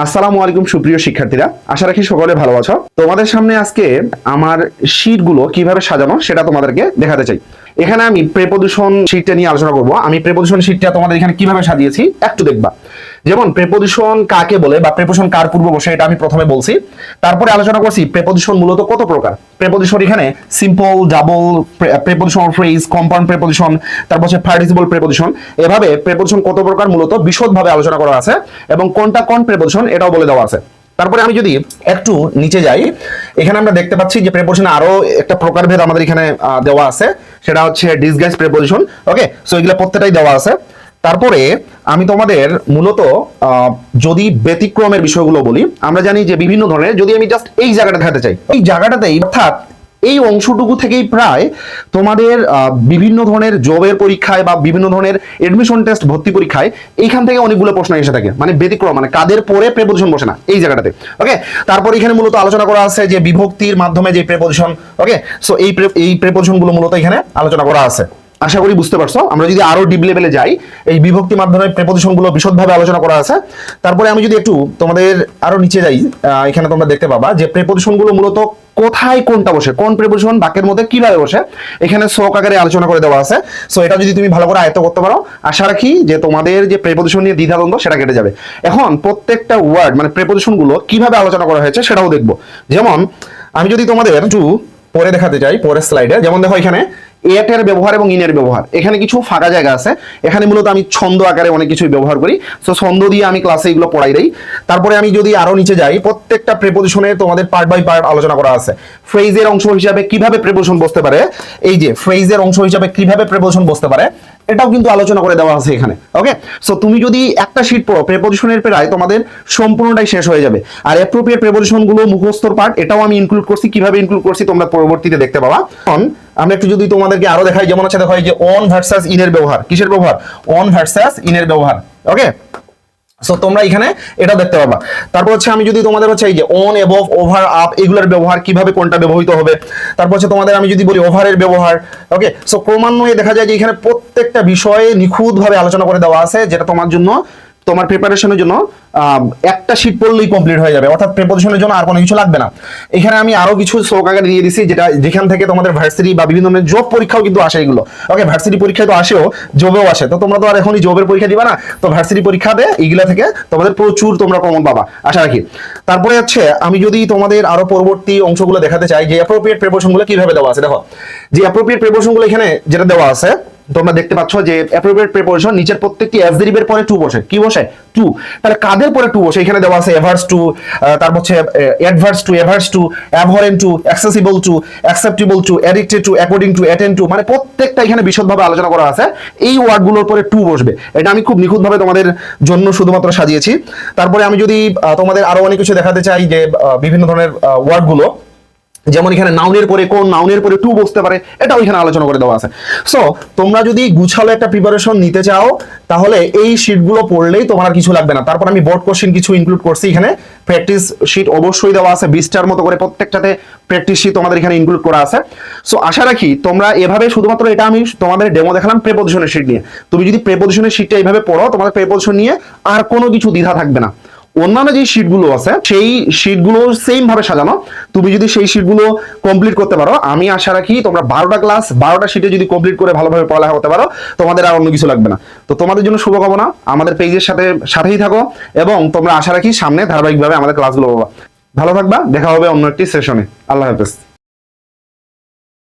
আসসালামু আলাইকুম সুপ্রিয় শিক্ষার্থীরা, আশা রাখি সকলে ভালো আছো। তোমাদের সামনে আজকে আমার শীটগুলো কিভাবে সাজানো সেটা তোমাদেরকে দেখাতে চাই। এখানে আমি প্রেপোজিশন শীটটা নিয়ে আলোচনা করব। আমি প্রেপোজিশন শীটটা তোমাদের এখানে কিভাবে সাজিয়েছি একটু দেখবা। যেমন প্রেপোজিশন কাকে বলে বা প্রেপোজিশন কার পূর্ব বসে এটা আমি প্রথমে বলছি, তারপরে আলোচনা করছি প্রেপোজিশন মূলত কত প্রকার। প্রেপোজিশন এখানে simple, double, preposition phrase, compound preposition, তারপর হচ্ছে পার্টিসিপল প্রেপোজিশন, এভাবে প্রেপোজিশন কত প্রকার মূলত বিশদভাবে আলোচনা করা আছে এবং কোনটা কোন প্রেপোজিশন এটাও বলে দেওয়া আছে। তারপরে আমি যদি একটু নিচে যাই, এখানে আমরা দেখতে পাচ্ছি যে প্রেপোজিশনে আরো একটা প্রকারভেদ আমাদের এখানে দেওয়া আছে, সেটা হচ্ছে ডিসগাইজ প্রেপোজিশন। ওকে, সো এগুলো প্রত্যেকটাই দেওয়া আছে। তারপরে আমি তোমাদের মূলত যদি ব্যতিক্রমের বিষয়গুলো বলি, আমরা জানি যে বিভিন্ন ধরনের, যদি আমি জাস্ট এই জায়গাটা দেখাতে চাই, এই জায়গাটাতেই অর্থাৎ এই অংশটুকু থেকেই প্রায় তোমাদের বিভিন্ন ধরনের জবের পরীক্ষায় বা বিভিন্ন ধরনের এডমিশন টেস্ট, ভর্তি পরীক্ষায় এইখান থেকে অনেকগুলো প্রশ্ন এসে থাকে। মানে ব্যতিক্রম, মানে কাদের পরে প্রেপোজিশন বসে না এই জায়গাটাতে। ওকে, তারপর এখানে মূলত আলোচনা করা আছে যে বিভক্তির মাধ্যমে যে প্রেপোজিশন। ওকে, সো এই প্রেপোজিশনগুলো মূলত এখানে আলোচনা করা আছে। আশা করি বুঝতে পারছো। আমরা যদি আরো ডিপ লেভেলে যাই, এই বিভক্তি মাধ্যমে প্রেপোজিশনগুলো বিশদভাবে আলোচনা করা আছে। তারপরে আমি যদি একটু তোমাদের আরো নিচে যাই, এখানে তোমরা দেখতে পাবা যে প্রেপোজিশনগুলো মূলত কোথায় কোনটা বসে, কোন প্রেপোজিশন বাক্যের মধ্যে কিভাবে বসে, এখানে শ্লোক আকারে আলোচনা করে দেওয়া আছে। সো এটা যদি তুমি ভালো করে আয়ত্ত করতে পারো, আশা রাখি যে তোমাদের যে প্রেপোজিশন নিয়ে দ্বিধাদ্বন্দ্ব সেটা কেটে যাবে। এখন প্রত্যেকটা ওয়ার্ড মানে প্রেপোজিশনগুলো কিভাবে আলোচনা করা হয়েছে সেটাও দেখবো। যেমন আমি যদি তোমাদের একটু পরে দেখাতে চাই, পরের স্লাইডে, যেমন দেখো এখানে এট এর ব্যবহার এবং ইনের ব্যবহার, এখানে কিছু ফাঁকা জায়গা আছে। এখানে মূলত আমি ছন্দ আকারে অনেক কিছুই ব্যবহার করি, সো ছন্দ দিয়ে আমি ক্লাসে এগুলো পড়াই দেই। তারপরে আমি যদি আরো নিচে যাই, প্রত্যেকটা প্রেপোজিশনে তোমাদের পার্ট বাই পার্ট আলোচনা করা আছে। ফ্রেজের অংশ হিসাবে কিভাবে প্রেপোজিশন বসতে পারে, এই যে ফ্রেজের অংশ হিসাবে কিভাবে প্রেপোজিশন বসতে পারে এটাও কিন্তু আলোচনা করে দেওয়া আছে এখানে। ওকে, সো তুমি যদি একটা শীট পড়ো, প্রেপোজিশনের প্রায় তোমাদের সম্পূর্ণটাই শেষ হয়ে যাবে। আর অ্যাপ্রোপ্রিয়েট প্রেপোজিশন গুলো মুখস্থর পার্ট, এটাও আমি ইনক্লুড করছি। কিভাবে ইনক্লুড করছি তোমরা পরবর্তীতে দেখতে পাবা। আমরা একটু যদি তোমাদেরকে আরো দেখাই, যেমন হচ্ছে দেখো এই যে অন ভার্সাস ইনের ব্যবহার, কিসের ব্যবহার, অন ভার্সাস ইনের ব্যবহার। ওকে, সো তোমরা এখানে এটা দেখতে পাবা। তারপর হচ্ছে আমি যদি তোমাদের হচ্ছে এই যে অন, এবভ, ওভার, আপ, এগুলোর ব্যবহার কিভাবে কোনটা ব্যবহৃত হবে। তারপর হচ্ছে তোমাদের আমি যদি বলি ওভারের ব্যবহার। ওকে, সো ক্রমান্বয়ে দেখা যায় যে এখানে প্রত্যেকটা বিষয়ে নিখুঁতভাবে আলোচনা করে দেওয়া আছে, যেটা তোমার জন্য, তোমার প্রিপারেশনের জন্য একটা শীট পড়লেই কমপ্লিট হয়ে যাবে, অর্থাৎ প্রিপারেশনের জন্য আর কোনো কিছু লাগবে না। এখানে আমি আরো কিছু শ্লোক আকারে দিয়ে দিছি, যেখান থেকে তোমাদের ভার্সিটি বা বিভিন্ন ধরনের জব পরীক্ষাও কিন্তু আসে এগুলো। ওকে, ভার্সিটি পরীক্ষায় তো আসেও, জবেও আসে, তো তোমরা তো আর এখনই জবের পরীক্ষা দিবা না, তো ভার্সিটি পরীক্ষা দেয় এইগুলা থেকে তোমাদের প্রচুর তোমরা কমন পাবা, আশা রাখি। তারপরে হচ্ছে আমি যদি তোমাদের আরো পরবর্তী অংশগুলো দেখাতে চাই যে অ্যাপ্রোপ্রিয়েট প্রিপারেশনগুলো কিভাবে দেওয়া আছে। দেখো যে অ্যাপ্রোপ্রিয়েট প্রিপারেশনগুলো এখানে যেটা দেওয়া আছে, তোমরা দেখতে পাচ্ছ যে অ্যাপ্রোপ্রিয়েট প্রিপোজিশন নিচের প্রত্যেকটি অ্যাডজেক্টিভের পরে টু বসে। কি বসে? টু। তাহলে কাদের পরে টু বসে এখানে দেওয়া আছে এভার্স টু, তারপর হচ্ছে adverse to, averse to, abhorrent to, accessible to, acceptable to, addicted to, according to, attend to, মানে প্রত্যেকটা এখানে বিশদভাবে আলোচনা করা আছে। এই ওয়ার্ডগুলোর পরে টু বসবে, এটা আমি খুব নিখুঁতভাবে তোমাদের জন্য শুধুমাত্র সাজিয়েছি। তারপরে আমি যদি তোমাদের আরো অনেক কিছু দেখাতে চাই যে বিভিন্ন ধরনের ওয়ার্ডগুলো, যেমন এখানে নাউনের পরে কোন নাউনের পরে টু বসতে পারে, এটাও এখানে আলোচনা করে দেওয়া আছে। সো তোমরা যদি গুছালো একটা প্রিপারেশন নিতে চাও, তাহলে এই শীটগুলো পড়লেই তোমার আর কিছু লাগবে না। তারপর আমি বোর্ড কোশ্চেন কিছু ইনক্লুড করছি এখানে, প্র্যাকটিস শীট অবশ্যই দেওয়া আছে 20টার মতো করে, প্রত্যেকটাতে প্র্যাকটিস শীট তোমাদের এখানে ইনক্লুড করা আছে। সো আশা রাখি তোমরা এভাবে, শুধুমাত্র এটা আমি তোমাদের ডেমো দেখালাম প্রেপোজিশনের শীট নিয়ে, তুমি যদি প্রেপোজিশনের শীটটা এইভাবে পড়ো, তোমাদের প্রেপোজিশন নিয়ে আর কোনো কিছু দ্বিধা থাকবে না। অন্যান্য যে শীটগুলো আছে সেই শীটগুলো সেম ভাবে সাজানো, তুমি যদি সেই শীটগুলো কমপ্লিট করতে পারো, আমি আশা রাখি তোমরা 12টা ক্লাস 12টা শীটে যদি কমপ্লিট করে ভালোভাবে পড়ালেখা করতে পারো, তোমাদের আর অন্য কিছু লাগবে না। তো তোমাদের জন্য শুভকামনা, আমাদের পেজের সাথেই থাকো এবং তোমরা আশা রাখি সামনে ধারাবাহিকভাবে আমাদের ক্লাসগুলো পাবা। ভালো থাকবা, দেখা হবে অন্য একটি সেশনে। আল্লাহ হাফেজ।